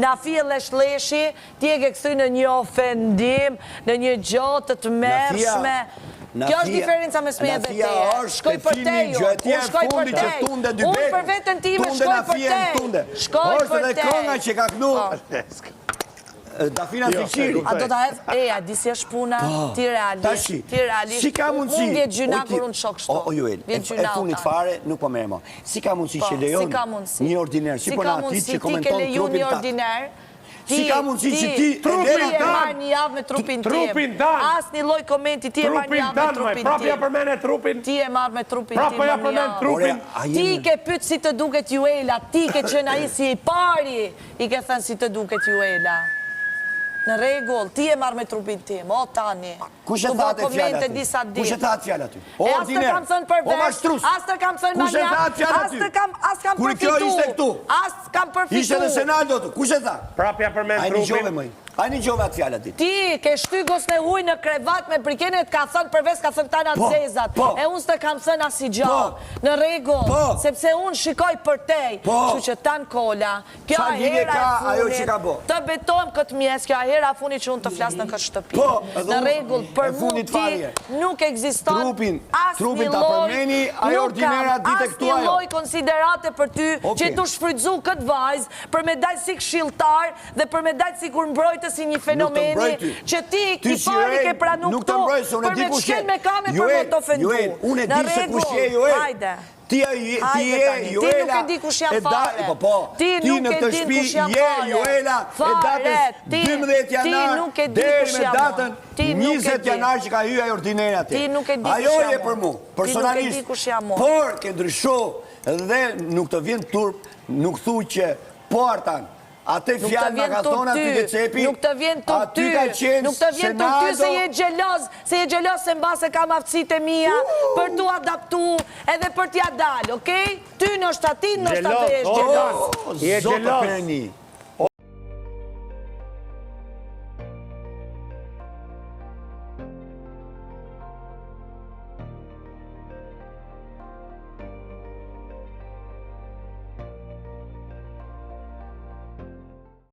na fillë shleshi, ti e ke kthy në një ofendim, në një gjotë të tmerrshme. Kjo është diferenca mes meje dhe teje. Shkoj për te ju, unë shkoj për te. Unë për vetën time shkoj për te. Shkoj për te. Konga që ka knu... Dafina Fiqiri. A do ta hedh? Eja, disi është puna, ti realisht. Ti realisht. Si ka mundësi? Unë vjetë gjyna kur unë të shok shto. O Juel, e funit fare, nuk po mere mo. Si ka mundësi që lejon një ordiner, si po në ati që komenton trupin ta. Si ka mundësi që ti e marrë një javë me trupin tim. As një loj komenti, ti e marrë një javë me trupin tim. Prapja për mene trupin. Ti e marrë me trupin tim. Prapja për mene trupin. Ti ke pytë si të duket Juela, ti ke qenë ai si i pari, i ke thënë si të duket Juela. Në regull, ti e marrë me trupin tim, o tani. Kush e thatë e fjallë aty? Kush e thatë fjallë aty? O ordiner, o mashtrus. As të kam thënë Kush e thatë fjallë aty? As kam Kur kjo ishte këtu? As kam përfitu. Ishte në Senado tu, kush e thatë? Prapja për men trupin. A një gjove atë fjallë aty? Ti ke shtygos në huj në krevat me prikenet ka thënë përves ka thënë tana të zezat. E unë s'të kam thënë as i gjohë. Në regull, sepse unë shikoj për tej. Që që tanë kolla, kjo a hera e funit, të betojmë këtë mjes, kjo a hera e funit që unë të flasë në këtë shtëpi. Në regull, për mu ti nuk eksiston as një loj konsiderate për ty që tu shfrydzu këtë vajzë për me dajtë si këshiltar dhe për me dajtë si kur mbrojtë si një fenomeni që ti i pari ke pranu këto për me të shkel me kame për me të ofendu. Në regull, hajde. Ti e Juela e datën, ti në këtë shpi je Juela e datës 12 janar deri me datën 20 janar që ka hyja e ordinera ti. Ajo je për mu, personalisht, por ke ndryshu dhe nuk të vjen turp, nuk thu që portan, atë fjallë nga ka thonë aty ke cepi, nuk të vjen të ty, nuk të vjen të ty se je gjeloz, se në base kam aftësit e mija për tu adaptu edhe për t'ja dalë, okej? Ty në shtatin, në shtatin, je gjeloz. Zotë përni.